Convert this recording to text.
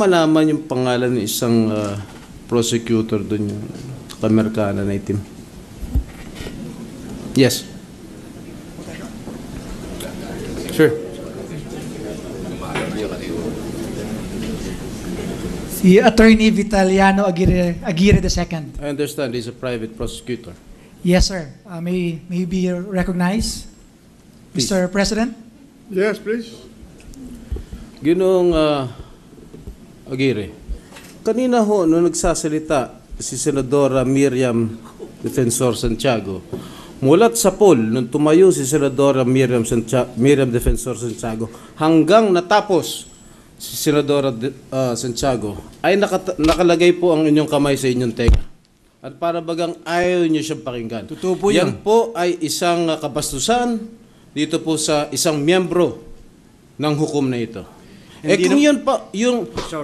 malaman yung pangalan ng isang prosecutor doon yung Kamerkana na itim? Yes. Sure. Si Attorney Vitaliano Aguirre II. I understand he's a private prosecutor. Yes, sir. May be recognized, Please. Mr. President? Yes, please. Ginoong Aguirre, kanina ho, nung nagsasalita si Senadora Miriam Defensor Santiago, mulat sa poll, nung tumayo si Senadora Miriam Defensor Santiago, hanggang natapos si Senadora Santiago, ay nakalagay po ang inyong kamay sa inyong tenga. At para bagang ayaw niyo siyang pakinggan. Totoo po Yan yun. po ay isang kabastusan dito po sa isang miyembro ng hukom na ito. Hindi Kung na- yun pa, yung